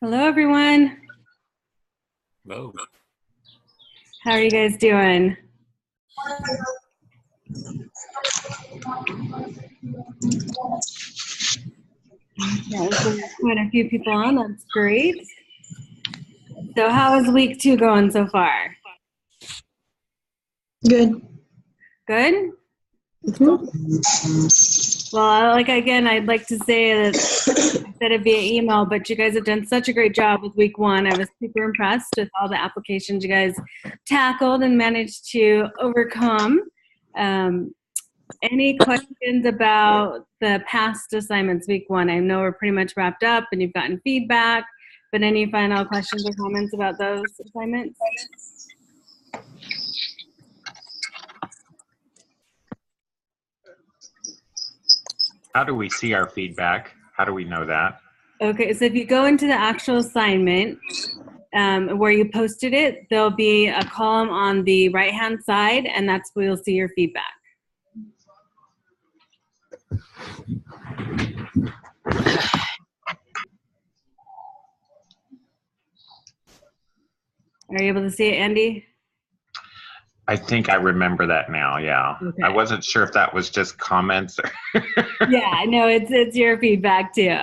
Hello, everyone. Hello. How are you guys doing? Yeah, so quite a few people on. That's great. So, how is week 2 going so far? Good. Good? Well, again, I'd like to say that I said it via email, but you guys have done such a great job with week 1. I was super impressed with all the applications you guys tackled and managed to overcome. Any questions about the past assignments week 1? I know we're pretty much wrapped up and you've gotten feedback, but any final questions or comments about those assignments? How do we see our feedback? How do we know that? Okay, so if you go into the actual assignment where you posted it, there'll be a column on the right-hand side, and that's where you'll see your feedback. Are you able to see it, Andy? I think I remember that now, yeah. Okay. I wasn't sure if that was just comments. Yeah, no, it's your feedback too.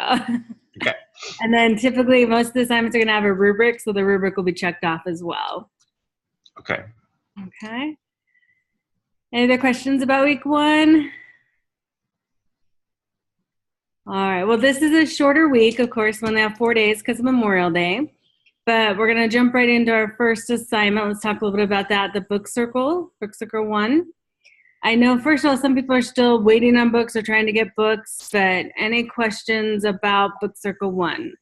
Okay. And then typically most of the assignments are going to have a rubric, so the rubric will be checked off as well. Okay. Okay. Any other questions about week 1? All right. Well, this is a shorter week, of course, when they have 4 days because of Memorial Day. But we're going to jump right into our first assignment. Let's talk a little bit about that, the Book Circle 1. I know, first of all, some people are still waiting on books or trying to get books, but any questions about Book Circle 1?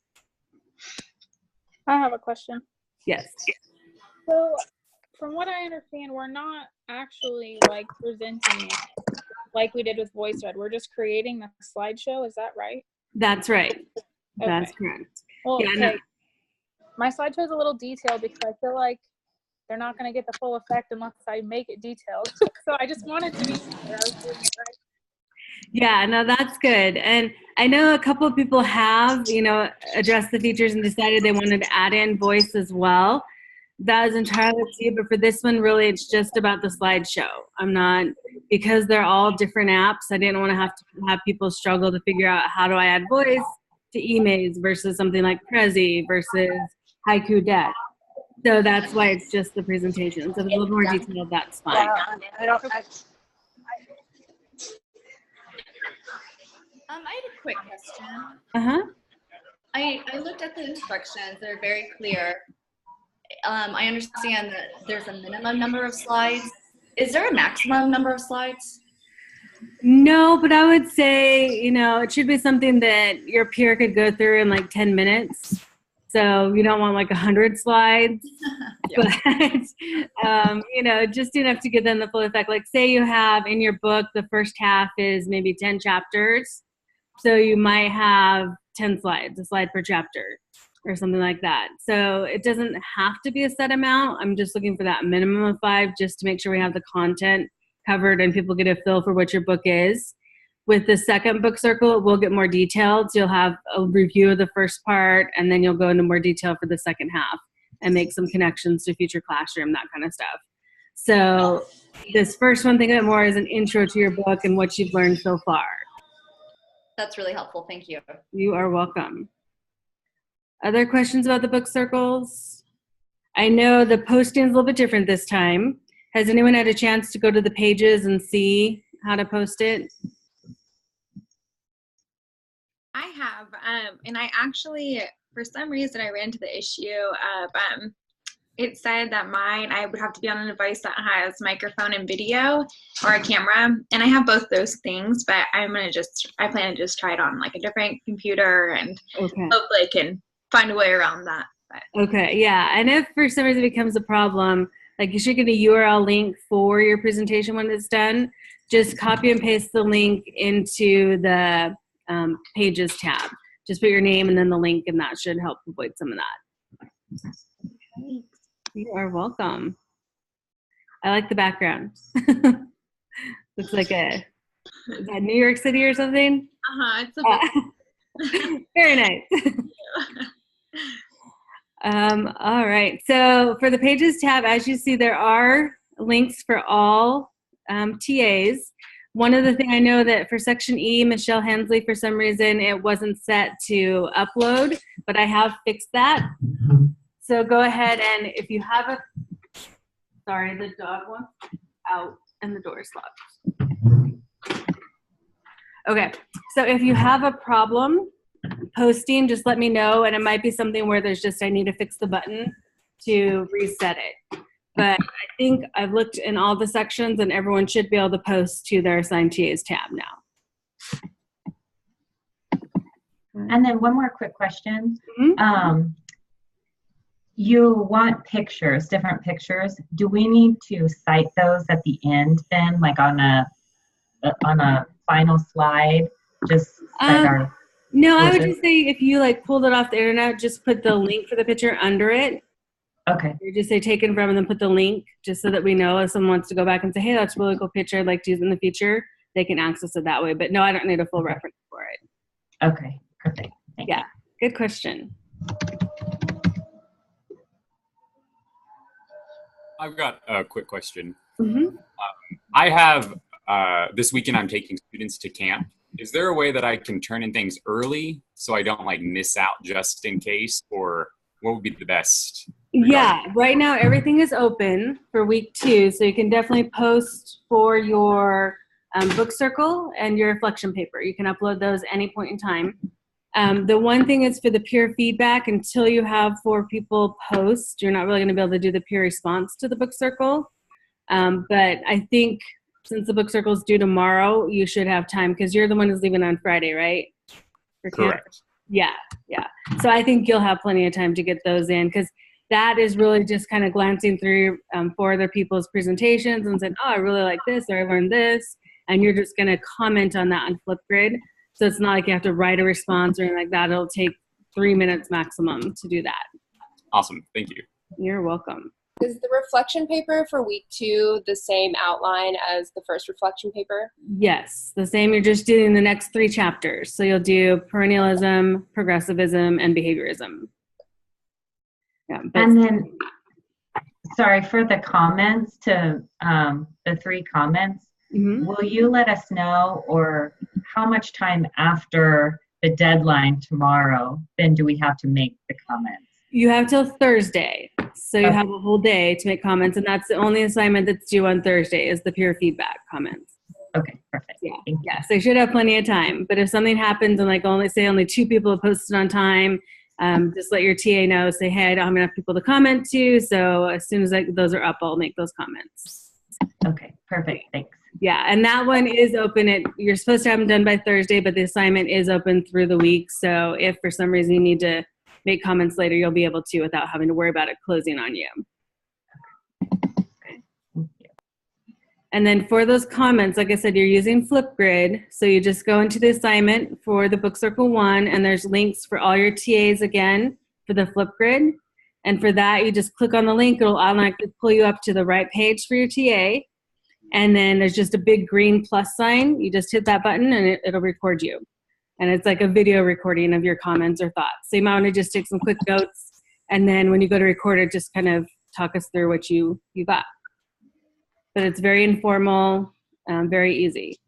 I have a question. Yes. So, from what I understand, we're not actually like presenting it like we did with VoiceThread. We're just creating the slideshow. Is that right? That's right. Okay. That's correct. Well, Yeah, okay. no. My slideshow is a little detailed because I feel like they're not going to get the full effect unless I make it detailed. So I just wanted to be sure I was doing it right. Yeah, no, that's good. And I know a couple of people have, addressed the features and decided they wanted to add in voice as well. That is entirely up to you, but for this one, really, it's just about the slideshow. Because they're all different apps, I didn't want to have people struggle to figure out how do I add voice to eMaze versus something like Prezi versus Haiku Deck. So that's why it's just the presentation. So if it's a little more detailed, that's fine. I had a quick question. Uh-huh. I looked at the instructions. They're very clear. I understand that there's a minimum number of slides. Is there a maximum number of slides? No, but I would say, it should be something that your peer could go through in like 10 minutes. So you don't want like 100 slides, Yeah. but, just enough to give them the full effect. Like say you have in your book, the first half is maybe 10 chapters. So you might have 10 slides, a slide per chapter or something like that. So it doesn't have to be a set amount. I'm just looking for that minimum of 5 just to make sure we have the content covered and people get a feel for what your book is. With the second book circle, it will get more detailed. So you'll have a review of the first part, and then you'll go into more detail for the second half and make some connections to future classroom, that kind of stuff. So this first one, think of it more as an intro to your book and what you've learned so far. That's really helpful. Thank you. You are welcome. Other questions about the book circles? I know the posting is a little bit different this time. Has anyone had a chance to go to the pages and see how to post it? I have, and I actually, for some reason, I ran into the issue of it said that I would have to be on a device that has microphone and video or a camera, and I have both those things, but I plan to just try it on like a different computer and Okay. hopefully I can find a way around that. But. Okay, yeah, and if for some reason it becomes a problem, like you should get a URL link for your presentation when it's done. Just copy and paste the link into the Pages tab. Just put your name and then the link, and that should help avoid some of that. Thanks. You are welcome. I like the background. Looks like is that New York City or something? It's a bit. Very nice. All right. So for the Pages tab, as you see, there are links for all TAs. One of the things I know that for Section E, Michelle Hensley, for some reason, it wasn't set to upload, but I have fixed that. So go ahead and if you have a, sorry, the dog wants out and the door is locked. Okay, so if you have a problem posting, just let me know, and it might be something where there's just, I need to fix the button to reset it. But I think I've looked in all the sections and everyone should be able to post to their assigned TAs tab now. And then one more quick question. Mhm. You want pictures, different pictures. Do we need to cite those at the end then, like on a final slide? Just cite our No, I would pictures? just say if you like pulled it off the internet, just put the link for the picture under it. Okay, You just say taken from and then put the link just so that we know if someone wants to go back and say, hey, that's a really cool picture, I'd like to use it in the future, they can access it that way. But no, I don't need a full reference for it. okay, perfect. Thank Yeah, good question. I've got a quick question. Mm-hmm. I have, this weekend I'm taking students to camp. Is there a way that I can turn in things early so I don't like miss out just in case, or what would be the best? Yeah, right now everything is open for week 2, so you can definitely post for your book circle and your reflection paper. You can upload those any point in time. The one thing is for the peer feedback, until you have 4 people post, you're not really going to be able to do the peer response to the book circle. But I think since the book circle is due tomorrow, you should have time because you're the one who's leaving on Friday, right? For camp? Correct. Yeah. So I think you'll have plenty of time to get those in because that is really just kind of glancing through 4 other people's presentations and saying, oh, I really like this or I learned this. And you're just going to comment on that on Flipgrid. So it's not like you have to write a response or anything like that. It'll take 3 minutes maximum to do that. Awesome. Thank you. You're welcome. Is the reflection paper for week 2 the same outline as the first reflection paper? Yes, the same. You're just doing the next 3 chapters. So you'll do perennialism, progressivism, and behaviorism. Yeah, And then, sorry, for the comments to the 3 comments, will you let us know or how much time after the deadline tomorrow then do we have to make the comments? You have till Thursday. So you have a whole day to make comments, and that's the only assignment that's due on Thursday is the peer feedback comments. Okay, perfect. Yeah. Thank you. Yeah, so you should have plenty of time. But if something happens and like only 2 people have posted on time, just let your TA know. Say, hey, I don't have enough people to comment to. So as soon as those are up, I'll make those comments. Okay, perfect. Thanks. Yeah, and that one is open. You're supposed to have them done by Thursday, but the assignment is open through the week. So if for some reason you need to make comments later, you'll be able to without having to worry about it closing on you. And then for those comments, like I said, you're using Flipgrid. So you just go into the assignment for the Book Circle 1, and there's links for all your TAs again for the Flipgrid. And for that, you just click on the link. It'll automatically pull you up to the right page for your TA. And then there's just a big green plus sign. You just hit that button, and it'll record you. And it's like a video recording of your comments or thoughts. So you might want to just take some quick notes. And then when you go to record it, just kind of talk us through what you got. But it's very informal, very easy.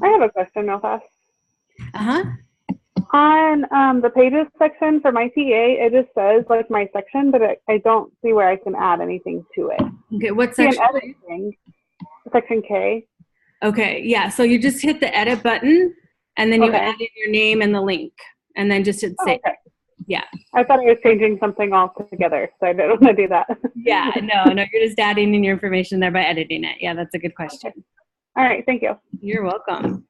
I have a question real fast. Uh-huh. On the pages section for my TA, it just says like my section, but I don't see where I can add anything to it. Okay, what See, section? editing, section K. Okay, yeah, so you just hit the edit button, and then you Okay. add in your name and the link, and then just hit Oh, save. okay. Yeah. I thought I was changing something altogether, so I didn't want to do that. Yeah, no, you're just adding in your information there by editing it. Yeah, that's a good question. All right, thank you. You're welcome.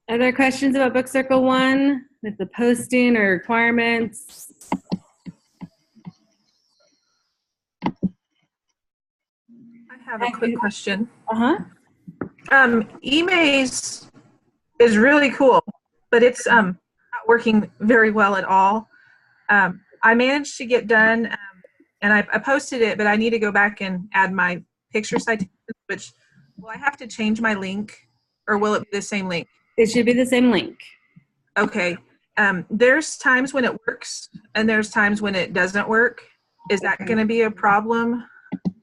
Other questions about Book Circle 1 with the posting or requirements? I have a quick question. Uh-huh. eMaze is really cool, but it's not working very well at all. I managed to get done, and I posted it, but I need to go back and add my picture citations, which, will I have to change my link, or will it be the same link? It should be the same link. Okay. There's times when it works and there's times when it doesn't work. Is that going to be a problem?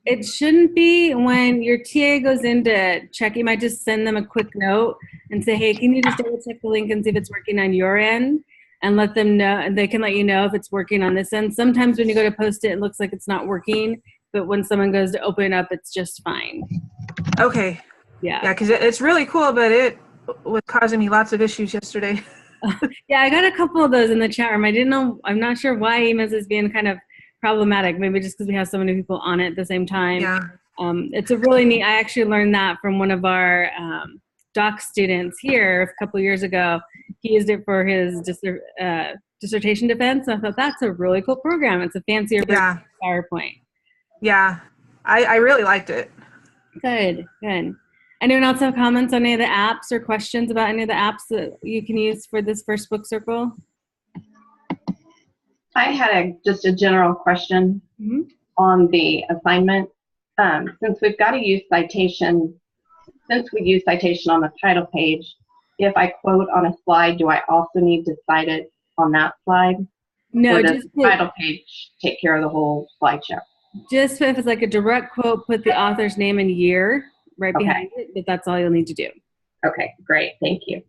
It shouldn't be. When your TA goes in to check, you might just send them a quick note and say, hey, can you just double check the link and see if it's working on your end, and let them know, and they can let you know if it's working on this end. Sometimes when you go to post it, it looks like it's not working, but when someone goes to open it up, it's just fine. Okay. Yeah. Yeah, because it's really cool, but it was causing me lots of issues yesterday. Yeah, I got a couple of those in the chat room. I'm not sure why emails is being kind of problematic. Maybe just because we have so many people on it at the same time. Yeah. It's a really neat, I actually learned that from one of our doc students here a couple years ago. He used it for his dissertation defense. I thought that's a really cool program. It's a fancier version of PowerPoint. Yeah, I really liked it. Good. Anyone else have comments on any of the apps or questions about any of the apps that you can use for this first book circle? I had just a general question on the assignment. Since we've got to use citation, since we use citation on the title page, if I quote on a slide, do I also need to cite it on that slide? No, or does the title page take care of the whole slideshow? Just if it's like a direct quote, put the author's name and year right behind it, but that's all you'll need to do. Okay, great. Thank you.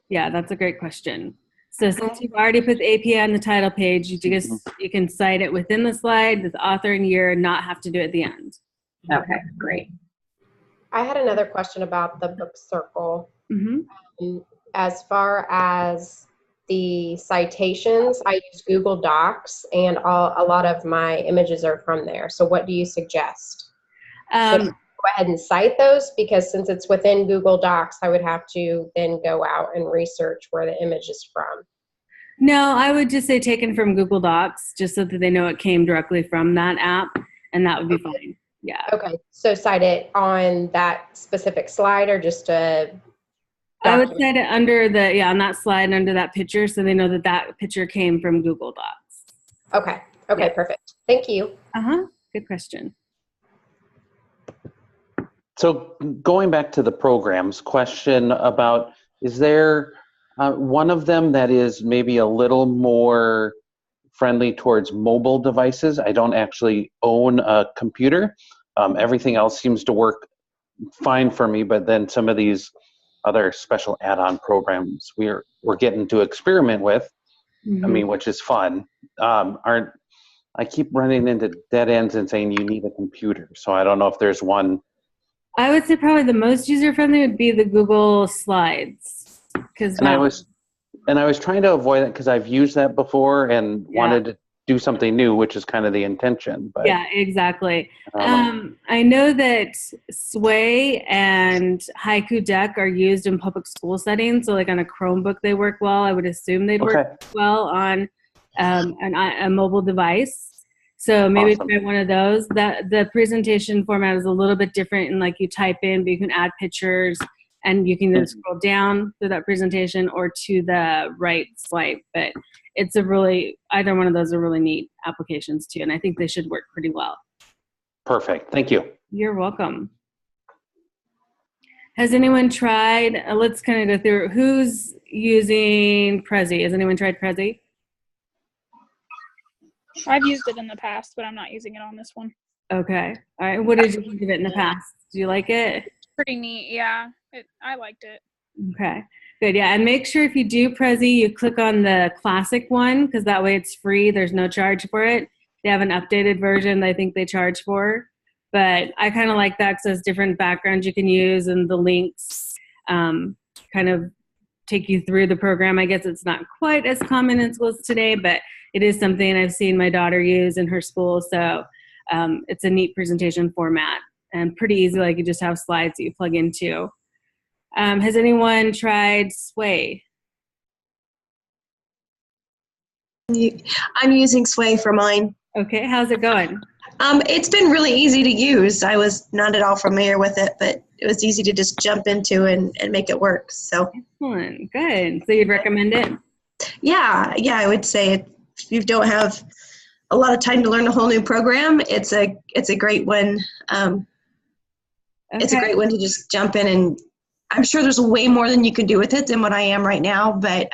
Yeah, that's a great question. So since you've already put the API on the title page, you can cite it within the slide, the author and year, not have to do it at the end. Okay, great. I had another question about the book circle. As far as the citations, I use Google Docs, and a lot of my images are from there. So what do you suggest? Should I go ahead and cite those? Because since it's within Google Docs, I would have to then go out and research where the image is from. No, I would just say taken from Google Docs, just so that they know it came directly from that app, and that would be fine. Yeah. Okay, so cite it on that specific slide, or just a I would cite it under on that slide under that picture, so they know that that picture came from Google Docs. Okay, perfect. Thank you. Good question. So going back to the programs, question about, is there one of them that is maybe a little more friendly towards mobile devices? I don't actually own a computer. Everything else seems to work fine for me, but then some of these other special add-on programs we're getting to experiment with, I mean, which is fun, I keep running into dead ends and saying you need a computer. So I don't know if there's one. I would say probably the most user-friendly would be the Google Slides. And I was trying to avoid it because I've used that before and wanted to do something new, which is kind of the intention. But yeah, exactly. I know that Sway and Haiku Deck are used in public school settings. So like on a Chromebook, they work well. I would assume they'd work well on a mobile device. So maybe try one of those. The presentation format is a little bit different, and like you type in, but you can add pictures, and you can either scroll down through that presentation or to the right swipe. But it's either one of those are really neat applications too, and I think they should work pretty well. Perfect. Thank you. You're welcome. Has anyone tried? Let's kind of go through who's using Prezi. Has anyone tried Prezi? I've used it in the past, but I'm not using it on this one. Okay. All right. What did you think of it in the past? Do you like it? It's pretty neat. Yeah. I liked it. Okay. Good. Yeah. And make sure if you do Prezi, you click on the classic one, because that way it's free. There's no charge for it. They have an updated version that I think they charge for. But I kind of like that because there's different backgrounds you can use, and the links kind of take you through the program. I guess it's not quite as common in schools today, but it is something I've seen my daughter use in her school. So it's a neat presentation format and pretty easy. Like you just have slides that you plug into. Has anyone tried Sway? I'm using Sway for mine. Okay, how's it going? It's been really easy to use. I was not at all familiar with it, but it was easy to just jump into and make it work. So excellent, good. So you'd recommend it? Yeah, I would say if you don't have a lot of time to learn a whole new program, it's a great one. It's a great one to just jump in I'm sure there's way more than you can do with it than what I am right now, but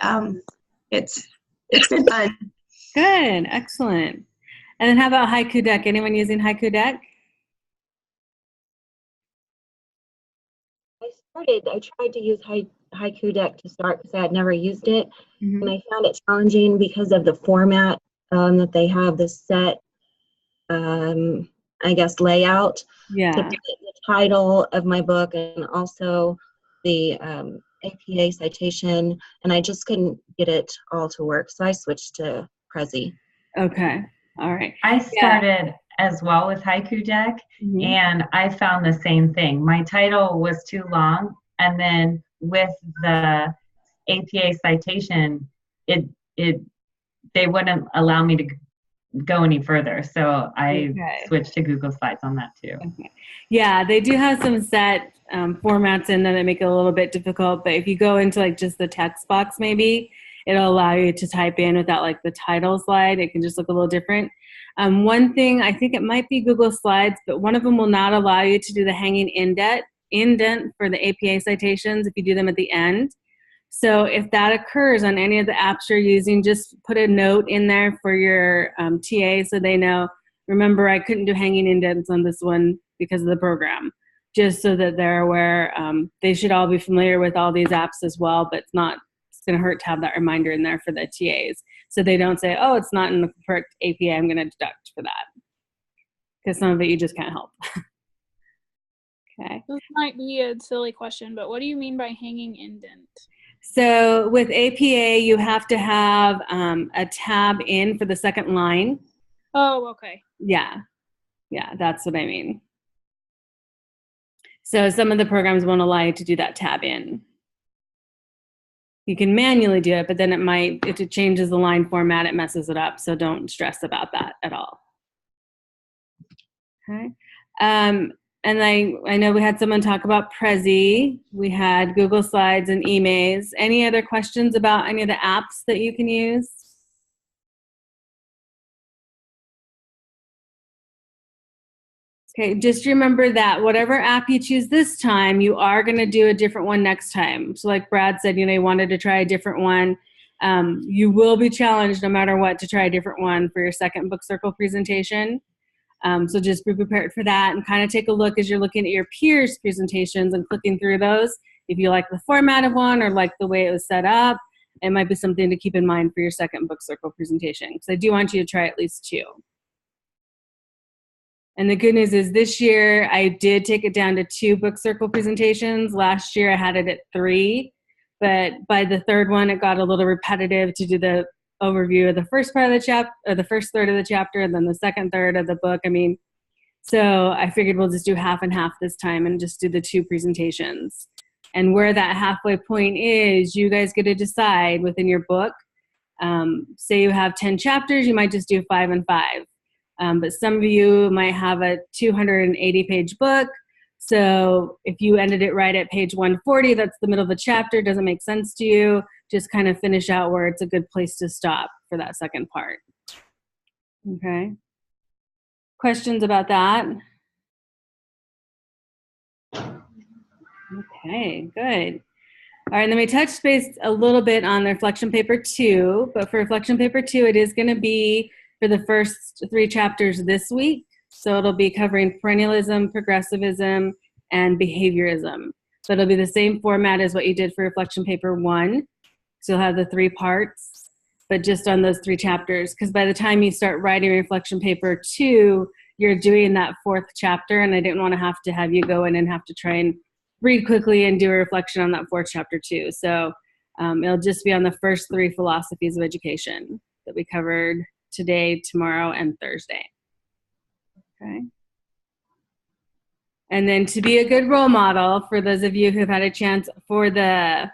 it's been fun. Good, excellent. And then how about Haiku Deck? Anyone using Haiku Deck? I tried to use Haiku Deck to start because I had never used it, and I found it challenging because of the format that they have, the set, I guess, layout. Yeah. To get the title of my book and also the APA citation, and I just couldn't get it all to work, so I switched to Prezi. Okay, all right. I started as well with Haiku Deck, and I found the same thing. My title was too long, and then with the APA citation, they wouldn't allow me to go any further, so I switched to Google Slides on that too. Yeah, they do have some set formats in there that make it a little bit difficult, but if you go into like just the text box, maybe it'll allow you to type in without like the title slide. It can just look a little different. One thing, I think it might be Google Slides, but one of them will not allow you to do the hanging indent for the APA citations if you do them at the end. So if that occurs on any of the apps you're using, just put a note in there for your TA so they know, remember, I couldn't do hanging indents on this one because of the program, just so that they're aware. They should all be familiar with all these apps as well, but it's going to hurt to have that reminder in there for the TAs. So they don't say, oh, it's not in the correct APA, I'm going to deduct for that. Because some of it you just can't help. Okay. This might be a silly question, but what do you mean by hanging indent? So with APA, you have to have a tab in for the second line. Oh, okay. Yeah, that's what I mean. So some of the programs won't allow you to do that tab in. You can manually do it, but then if it changes the line format, it messes it up. So don't stress about that at all. Okay. And I know we had someone talk about Prezi. We had Google Slides and eMaze. Any other questions about any of the apps that you can use? Okay, just remember that whatever app you choose this time, you are going to do a different one next time. So like Brad said, he wanted to try a different one. You will be challenged no matter what to try a different one for your second book circle presentation. So just be prepared for that and kind of take a look as you're looking at your peers' presentations and clicking through those. If you like the format of one or like the way it was set up, it might be something to keep in mind for your second book circle presentation, because I do want you to try at least 2. And the good news is this year I did take it down to 2 book circle presentations. Last year I had it at 3, but by the third one it got a little repetitive to do the overview of the first part of the chapter, or the first third of the chapter, and then the second third of the book. So I figured we'll just do half and half this time and just do the 2 presentations. And where that halfway point is, you guys get to decide within your book. Say you have 10 chapters, you might just do 5 and 5. But some of you might have a 280-page book. So if you ended it right at page 140, that's the middle of the chapter, doesn't make sense to you, just kind of finish out where it's a good place to stop for that second part. Okay. Questions about that? Okay, good. All right, then we touched base a little bit on the reflection paper 2, but for reflection paper 2, it is going to be for the first 3 chapters this week. So it'll be covering perennialism, progressivism, and behaviorism. So it'll be the same format as what you did for reflection paper 1. So you'll have the 3 parts, but just on those 3 chapters. Because by the time you start writing reflection paper 2, you're doing that 4th chapter, and I didn't want to have you go in and have to try and read quickly and do a reflection on that 4th chapter too. So it'll just be on the first 3 philosophies of education that we covered today, tomorrow, and Thursday. Okay. And then to be a good role model for those of you who've had a chance for the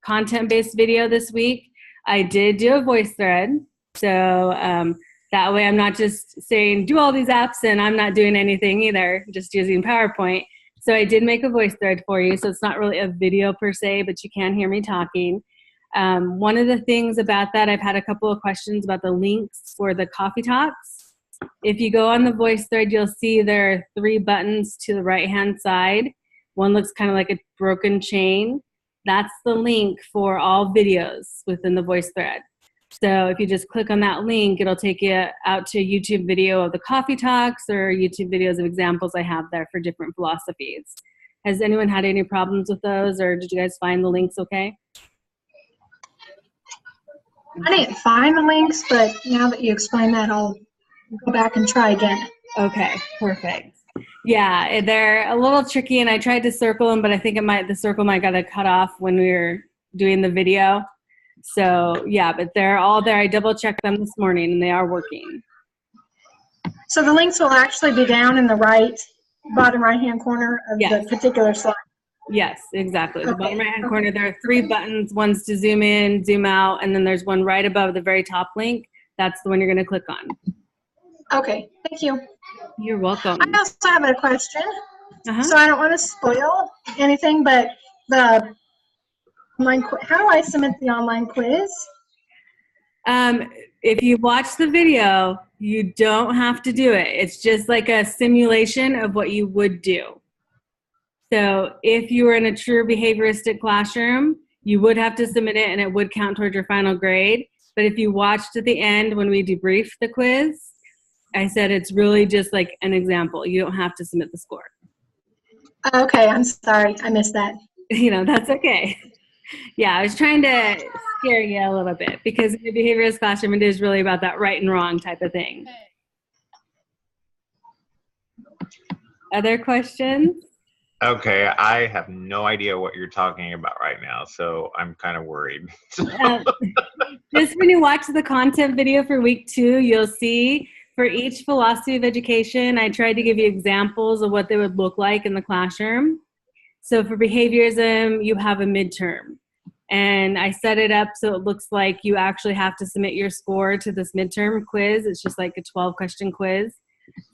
content-based video this week, I did do a voice thread. So that way I'm not just saying, do all these apps and I'm not doing anything either, just using PowerPoint. So I did make a voice thread for you. So it's not really a video per se, but you can hear me talking. One of the things about that, I've had a couple of questions about the links for the coffee talks. If you go on the voice thread, you'll see there are 3 buttons to the right-hand side. One looks kind of like a broken chain. That's the link for all videos within the VoiceThread. So if you just click on that link, it'll take you out to a YouTube video of the coffee talks or YouTube videos of examples I have there for different philosophies. Has anyone had any problems with those, or did you guys find the links okay? I didn't find the links, but now that you explain that, I'll go back and try again. Okay, perfect. Yeah, they're a little tricky, and I tried to circle them, but I think the circle might got cut off when we were doing the video. So yeah, but they're all there. I double checked them this morning, and they are working. So the links will actually be down in the bottom right-hand corner of the particular slide. Yes, exactly. The bottom right-hand corner, there are 3 buttons. One's to zoom in, zoom out, and then there's one right above the very top link. That's the one you're going to click on. Okay, thank you. You're welcome. I also have a question. So I don't want to spoil anything, but the online how do I submit the online quiz? If you watch the video, you don't have to do it. It's just like a simulation of what you would do. So if you were in a true behavioristic classroom, you would have to submit it and it would count towards your final grade. But if you watched at the end when we debriefed the quiz, I said it's really just like an example. You don't have to submit the score. Okay, I'm sorry. I missed that. That's okay. Yeah, I was trying to scare you a little bit because in the behaviorist classroom, it is really about that right and wrong type of thing. Other questions? Okay, I have no idea what you're talking about right now, so I'm kind of worried. Just when you watch the content video for week 2, you'll see for each philosophy of education, I tried to give you examples of what they would look like in the classroom. So for behaviorism, you have a midterm. And I set it up so it looks like you actually have to submit your score to this midterm quiz. It's just like a 12-question quiz.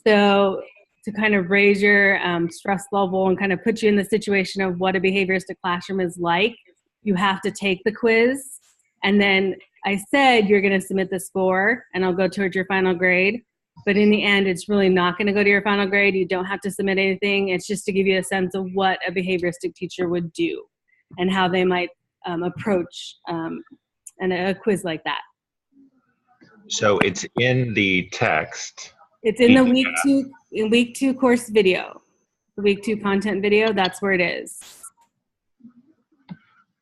So to kind of raise your stress level and kind of put you in the situation of what a behavioristic classroom is like, you have to take the quiz. And then I said you're going to submit the score, and I'll go towards your final grade. But in the end, it's really not going to go to your final grade. You don't have to submit anything. It's just to give you a sense of what a behavioristic teacher would do and how they might approach a quiz like that. So it's in the text. It's in the week 2 course video, the week 2 content video. That's where it is.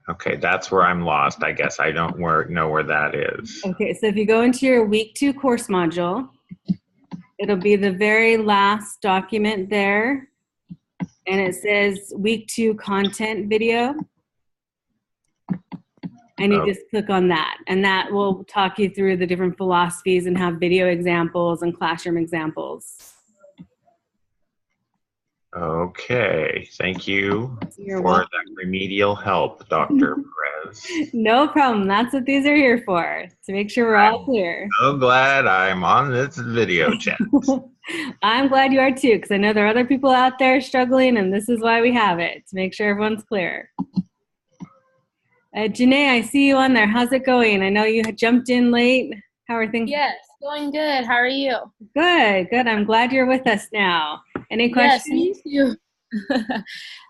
Okay, that's where I'm lost. I guess I don't know where that is. Okay, so if you go into your week 2 course module, it'll be the very last document there, and it says week 2 content video. And you just click on that, and that will talk you through the different philosophies and have video examples and classroom examples. Okay, thank you You're for welcome. that remedial help, Dr. Perez. No problem. That's what these are here for, to make sure we're all clear. So glad I'm on this video chat. I'm glad you are too, because I know there are other people out there struggling, and this is why we have it, to make sure everyone's clear. Janae, I see you on there. How's it going? I know you had jumped in late. How are things? Yes, going good. How are you? Good, good. I'm glad you're with us now. Any questions? Yes, me too.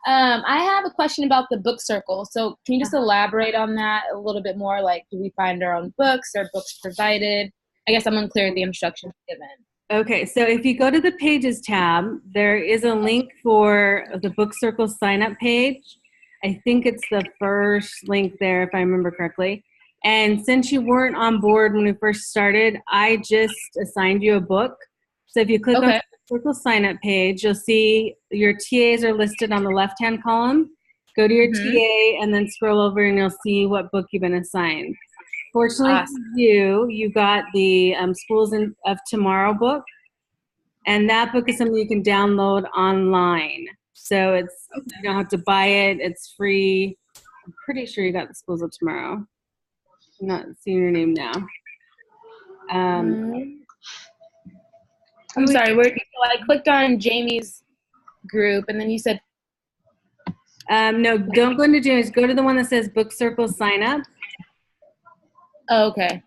I have a question about the book circle. So can you just elaborate on that a little bit more? Like, do we find our own books or books provided? I guess I'm unclear of the instructions given. Okay, so if you go to the Pages tab, there is a link for the Book Circle sign-up page. I think it's the first link there, if I remember correctly. And since you weren't on board when we first started, I just assigned you a book. So if you click on the Circle sign-up page, you'll see your TAs are listed on the left-hand column. Go to your TA and then scroll over and you'll see what book you've been assigned. Fortunately for you, you got the Schools of Tomorrow book. And that book is something you can download online. So it's you don't have to buy it. It's free. I'm pretty sure you got the Schools of Tomorrow. I'm not seeing your name now. I'm sorry. I clicked on Jamie's group, and then you said. No, don't go into Jamie's. Go to the one that says Book Circle Sign Up. Oh, okay.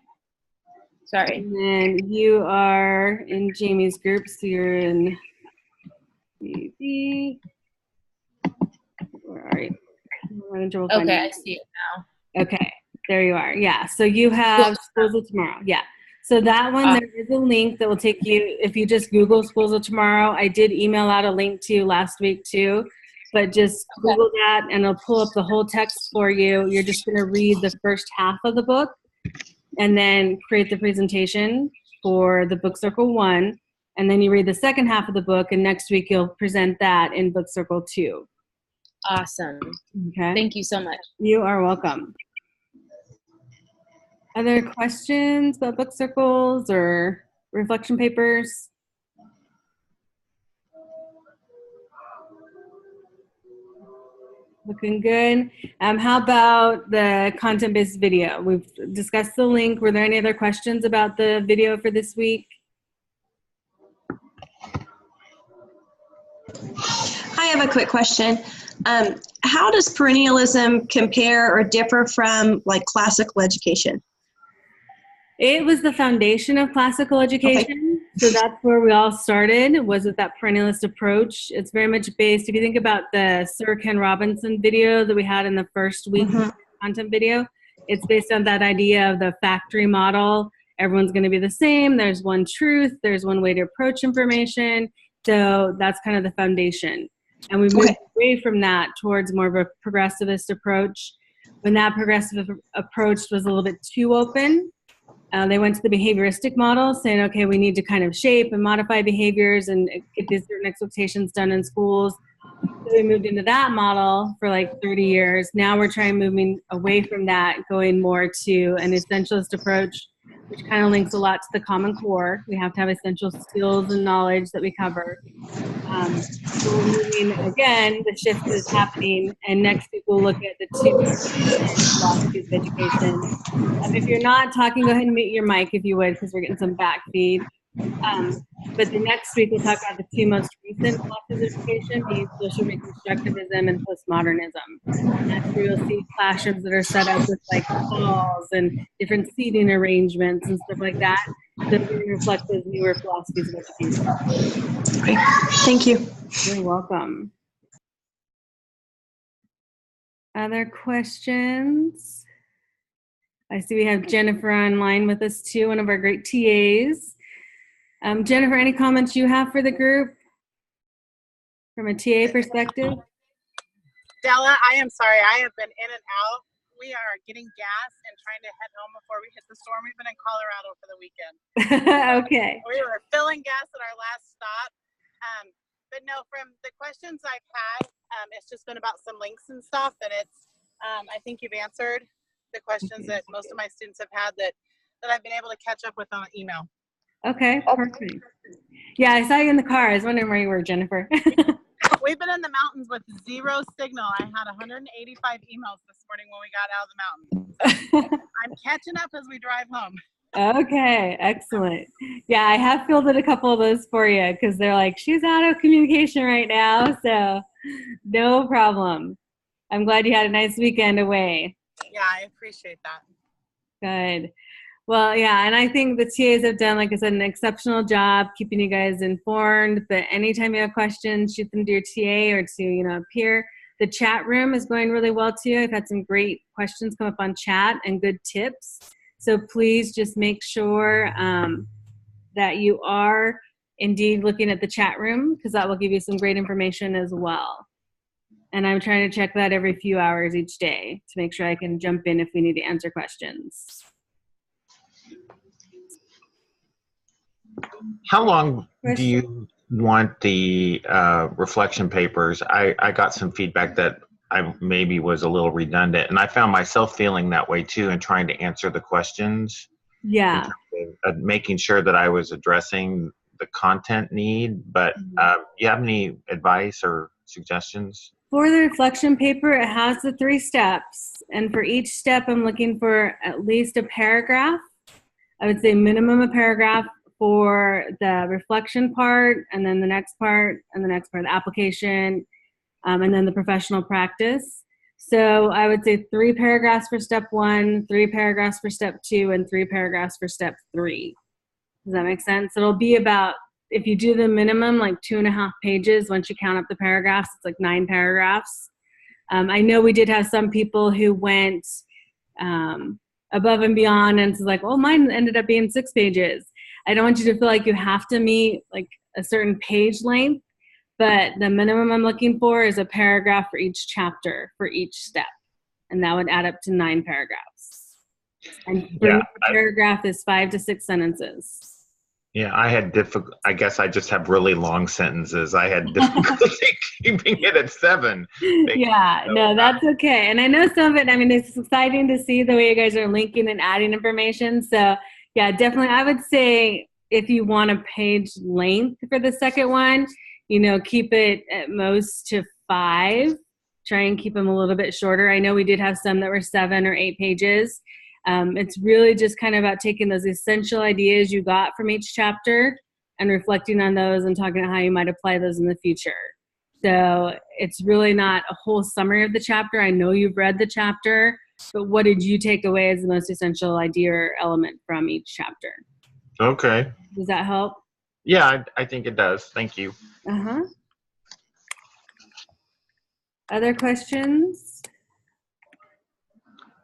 Sorry. And then you are in Jamie's group, so you're in. Sorry. Okay, I see it now. Okay, there you are. Yeah, so you have Schools of Tomorrow. Yeah. So that one, there is a link that will take you, if you just Google Schools of Tomorrow. I did email out a link to you last week too, but just Google that and it'll pull up the whole text for you. You're just going to read the first half of the book and then create the presentation for the Book Circle 1. And then you read the second half of the book, and next week you'll present that in Book Circle 2. Awesome. Okay. Thank you so much. You are welcome. Other questions about book circles or reflection papers? Looking good. How about the content-based video? We've discussed the link. Were there any other questions about the video for this week? I have a quick question. How does perennialism compare or differ from like classical education? It was the foundation of classical education. Okay. So that's where we all started, was with that perennialist approach. It's very much based, if you think about the Sir Ken Robinson video that we had in the first week content video, it's based on that idea of the factory model. Everyone's going to be the same. There's one truth. There's one way to approach information. So that's kind of the foundation. And we moved away from that towards more of a progressivist approach. When that progressive approach was a little bit too open, they went to the behavioristic model, saying, okay, we need to kind of shape and modify behaviors and get these certain expectations done in schools. So we moved into that model for like 30 years. Now we're moving away from that, going more to an essentialist approach, which kind of links a lot to the Common Core. We have to have essential skills and knowledge that we cover. So we're moving, again, the shift is happening, and next week we'll look at the two philosophies of education. If you're not talking, go ahead and mute your mic if you would, because we're getting some back feed. But the next week we'll talk about the two most recent philosophies of education, being social reconstructivism and postmodernism. And that's where you'll see classrooms that are set up with like halls and different seating arrangements and stuff like that that really reflect those newer philosophies of education. Great. Thank you. You're welcome. Other questions? I see we have Jennifer online with us too, one of our great TAs. Jennifer, any comments you have for the group from a TA perspective? Della, I am sorry. I have been in and out. We are getting gas and trying to head home before we hit the storm. We've been in Colorado for the weekend. Okay. We were filling gas at our last stop. But no, from the questions I've had, it's just been about some links and stuff. And it's, I think you've answered the questions that most of my students have had that I've been able to catch up with on email. Okay, perfect. Yeah, I saw you in the car. I was wondering where you were, Jennifer. We've been in the mountains with zero signal. I had 185 emails this morning when we got out of the mountains. So I'm catching up as we drive home. Okay, excellent. Yeah, I have fielded a couple of those for you because they're like, she's out of communication right now. So no problem. I'm glad you had a nice weekend away. Yeah, I appreciate that. Good. Well, yeah, and I think the TAs have done, like I said, an exceptional job keeping you guys informed. But anytime you have questions, shoot them to your TA or to, a peer. The chat room is going really well too. I've had some great questions come up on chat and good tips. So please just make sure that you are indeed looking at the chat room, because that will give you some great information as well. And I'm trying to check that every few hours each day to make sure I can jump in if we need to answer questions. How long do you want the reflection papers? I got some feedback that I maybe was a little redundant, and I found myself feeling that way too and trying to answer the questions. Yeah. Making sure that I was addressing the content need, but you have any advice or suggestions? For the reflection paper, it has the 3 steps, and for each step I'm looking for at least a paragraph. I would say minimum a paragraph for the reflection part, and then the next part, and the next part, the application, and then the professional practice. So I would say 3 paragraphs for step 1, 3 paragraphs for step 2, and 3 paragraphs for step 3. Does that make sense? It'll be about, if you do the minimum, like 2.5 pages. Once you count up the paragraphs, it's like 9 paragraphs. I know we did have some people who went above and beyond, and it's like, oh, mine ended up being 6 pages. I don't want you to feel like you have to meet like a certain page length, but the minimum I'm looking for is a paragraph for each chapter for each step, and that would add up to 9 paragraphs. And for me, a paragraph is 5 to 6 sentences. Yeah, I guess I just have really long sentences. I had difficulty keeping it at 7. Yeah, no, that's okay. And I know some of it, I mean, it's exciting to see the way you guys are linking and adding information. So yeah, definitely, I would say if you want a page length for the second one, you know, keep it at most to 5. Try and keep them a little bit shorter. I know we did have some that were 7 or 8 pages. It's really just kind of about taking those essential ideas you got from each chapter and reflecting on those and talking about how you might apply those in the future. So it's really not a whole summary of the chapter. I know you've read the chapter, but what did you take away as the most essential idea or element from each chapter? Okay. Does that help? Yeah, I think it does. Thank you. Uh-huh. Other questions?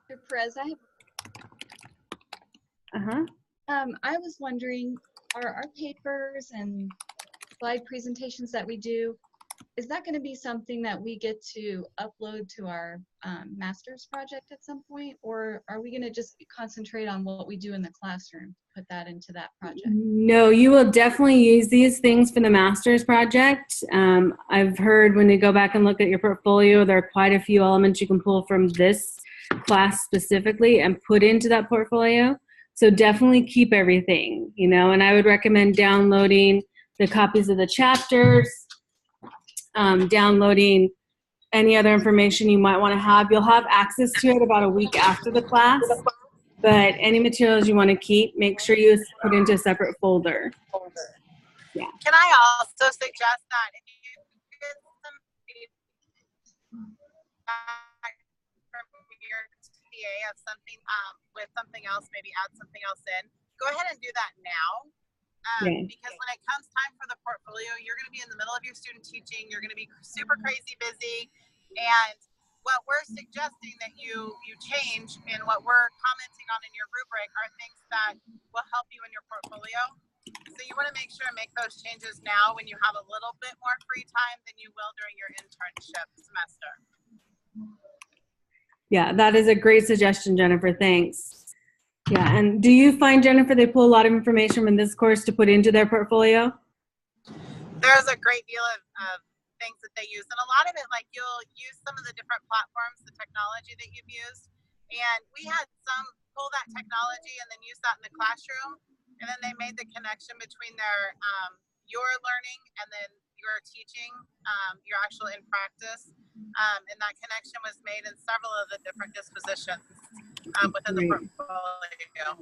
Dr. Perez, I have I was wondering, are our papers and slide presentations that we do, is that going to be something that we get to upload to our master's project at some point, or are we going to just concentrate on what we do in the classroom, put that into that project? No, you will definitely use these things for the master's project. I've heard when you go back and look at your portfolio, there are quite a few elements you can pull from this class specifically and put into that portfolio. So definitely keep everything, you know, and I would recommend downloading the copies of the chapters, downloading any other information you might want to have. You'll have access to it about a week after the class, but any materials you want to keep, make sure you put into a separate folder. Yeah. Can I also suggest that if you get some feedback from your TA of something with something else, maybe add something else in, go ahead and do that now. Because when it comes time for the portfolio, you're going to be in the middle of your student teaching, you're going to be super crazy busy, and what we're suggesting that you change and what we're commenting on in your rubric are things that will help you in your portfolio. So you want to make sure and make those changes now when you have a little bit more free time than you will during your internship semester. Yeah, that is a great suggestion, Jennifer. Thanks. Yeah, and do you find, Jennifer, they pull a lot of information from this course to put into their portfolio? There's a great deal of things that they use, and a lot of it, like you'll use some of the different platforms, the technology that you've used, and we had some pull that technology and then use that in the classroom, and then they made the connection between their your learning and then your teaching, your actual in practice, and that connection was made in several of the different dispositions within the portfolio.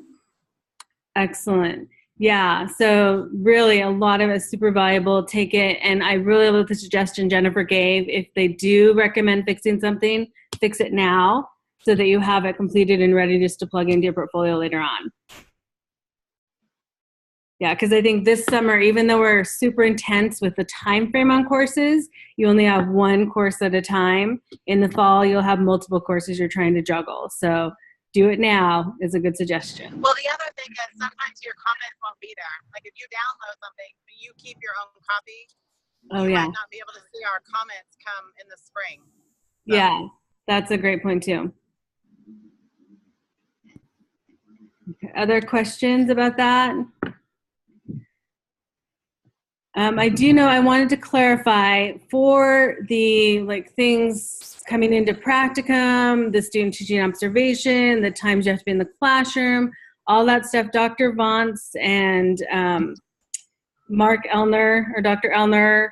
Excellent. Yeah, so really a lot of it is super valuable. Take it, and I really love the suggestion Jennifer gave. If they do recommend fixing something, fix it now so that you have it completed and ready just to plug into your portfolio later on. Yeah, because I think this summer, even though we're super intense with the time frame on courses, you only have one course at a time. In the fall, you'll have multiple courses you're trying to juggle. So do it now is a good suggestion. Well, the other thing is sometimes your comment won't be there. Like if you download something, you keep your own copy. Oh, you yeah. might not be able to see our comments come in the spring. So. Yeah, that's a great point too. Okay, other questions about that? I do know I wanted to clarify for the things coming into practicum, the student teaching observation, the times you have to be in the classroom, all that stuff. Dr. Vance and Mark Elner or Dr. Elner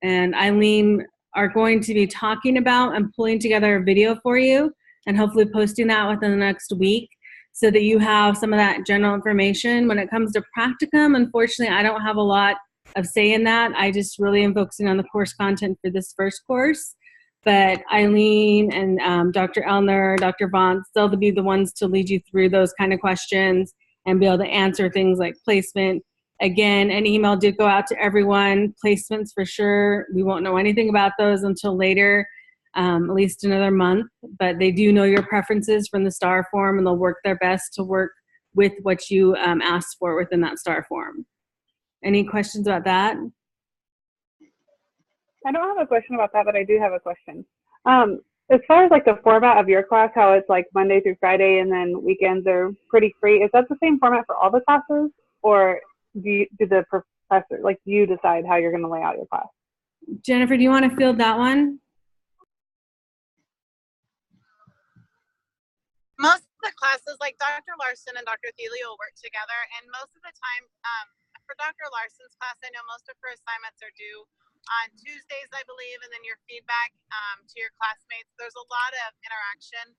and Eileen are going to be talking about and pulling together a video for you and hopefully posting that within the next week so that you have some of that general information. When it comes to practicum, unfortunately, I don't have a lot of say in that. I just really am focusing on the course content for this first course. But Eileen and Dr. Elner, Dr. Vance, they'll be the ones to lead you through those kind of questions and be able to answer things like placement. Again, an email did go out to everyone. Placements for sure. We won't know anything about those until later. at least another month, but they do know your preferences from the STAR form, and they'll work their best to work with what you asked for within that STAR form. Any questions about that? I don't have a question about that, but I do have a question. As far as like the format of your class, how it's like Monday through Friday and then weekends are pretty free, is that the same format for all the classes, or do the professor, like you decide how you're going to lay out your class? Jennifer, do you want to field that one? Most of the classes, like Dr. Larson and Dr. Thiele will work together, and most of the time, for Dr. Larson's class, I know most of her assignments are due on Tuesdays, I believe, and then your feedback to your classmates. There's a lot of interaction.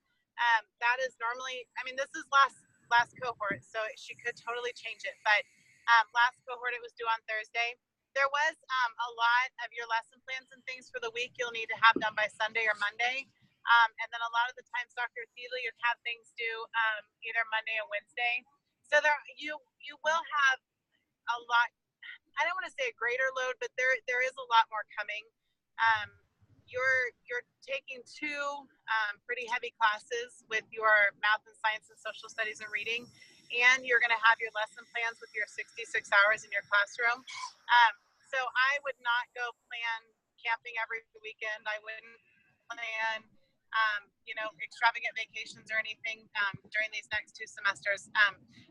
That is normally, I mean, this is last cohort, so she could totally change it, but last cohort, it was due on Thursday. There was a lot of your lesson plans and things for the week you'll need to have done by Sunday or Monday. And then a lot of the times, Dr. Thiele, you'd have things due either Monday or Wednesday. So there, you will have a lot. I don't want to say a greater load, but there is a lot more coming. You're taking two pretty heavy classes with your math and science and social studies and reading, and you're going to have your lesson plans with your 66 hours in your classroom. So I would not go plan camping every weekend. I wouldn't plan extravagant vacations or anything during these next 2 semesters.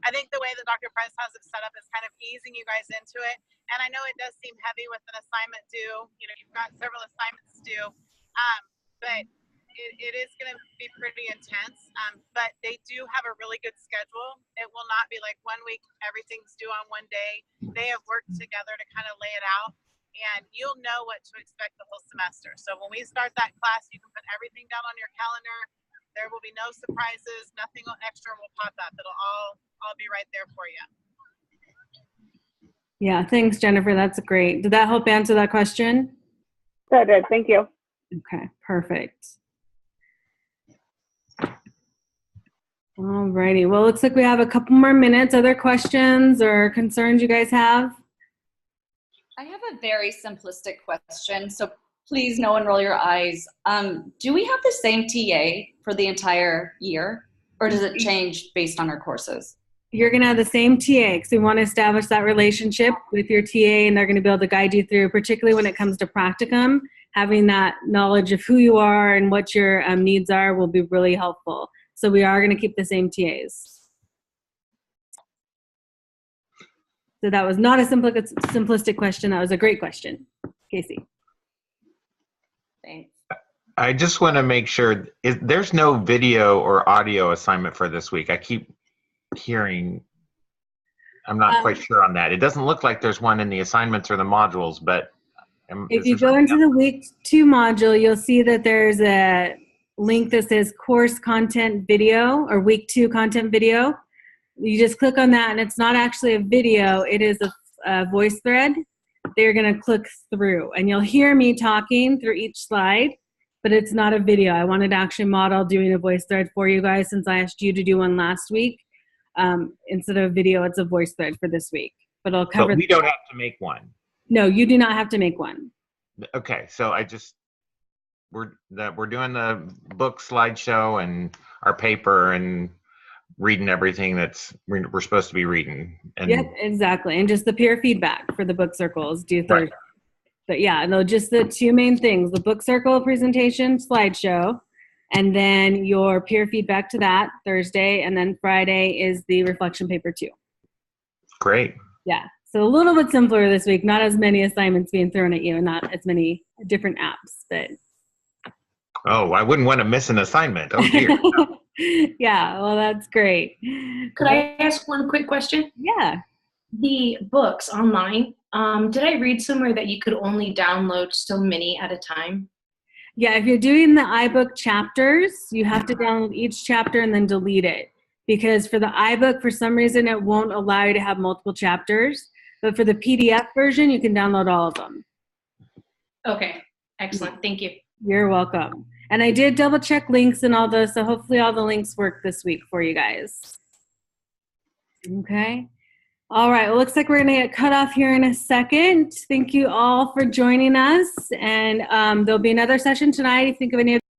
I think the way that Dr. Price has it set up is kind of easing you guys into it. And I know it does seem heavy with an assignment due. You've got several assignments due, but it is going to be pretty intense. But they do have a really good schedule. It will not be like 1 week, everything's due on one day. They have worked together to kind of lay it out. And you'll know what to expect the whole semester. So when we start that class, you can put everything down on your calendar. There will be no surprises. Nothing extra will pop up. It'll all be right there for you. Yeah, thanks, Jennifer. That's great. Did that help answer that question? That did. Thank you. Okay, perfect. All righty. Well, looks like we have a couple more minutes. Other questions or concerns you guys have? I have a very simplistic question, so please no one roll your eyes. Do we have the same TA for the entire year, or does it change based on our courses? You're going to have the same TA because we want to establish that relationship with your TA, and they're going to be able to guide you through, particularly when it comes to practicum. Having that knowledge of who you are and what your needs are will be really helpful. So we are going to keep the same TAs. So that was not a simplistic question. That was a great question. Casey. Thanks. I just want to make sure, there's no video or audio assignment for this week. I keep hearing, I'm not quite sure on that. It doesn't look like there's one in the assignments or the modules, but. If you go into the week 2 module, you'll see that there's a link that says course content video or week 2 content video. You just click on that, and it's not actually a video. It is a voice thread. They're going to click through, and you'll hear me talking through each slide, but it's not a video. I wanted to actually model doing a voice thread for you guys since I asked you to do one last week. Instead of a video, it's a voice thread for this week. But I'll cover. But we don't have to make one. No, you do not have to make one. Okay, so we're doing the book slideshow and our paper and reading everything that's we're supposed to be reading. And yep, exactly. And just the peer feedback for the book circles due Thursday. Right. But yeah, no, just the 2 main things, the book circle presentation slideshow, and then your peer feedback to that Thursday, and then Friday is the reflection paper 2. Great. Yeah, so a little bit simpler this week, not as many assignments being thrown at you and not as many different apps, but. Oh, I wouldn't want to miss an assignment. Oh dear. Yeah, well, that's great. Could I ask one quick question? Yeah. The books online, did I read somewhere that you could only download so many at a time? Yeah, if you're doing the iBook chapters, you have to download each chapter and then delete it. Because for the iBook, for some reason, it won't allow you to have multiple chapters. But for the PDF version, you can download all of them. Okay, excellent. Thank you. You're welcome. And I did double check links and all those, so hopefully all the links work this week for you guys. Okay. All right, well, looks like we're gonna get cut off here in a second. Thank you all for joining us, and there'll be another session tonight. If you think of any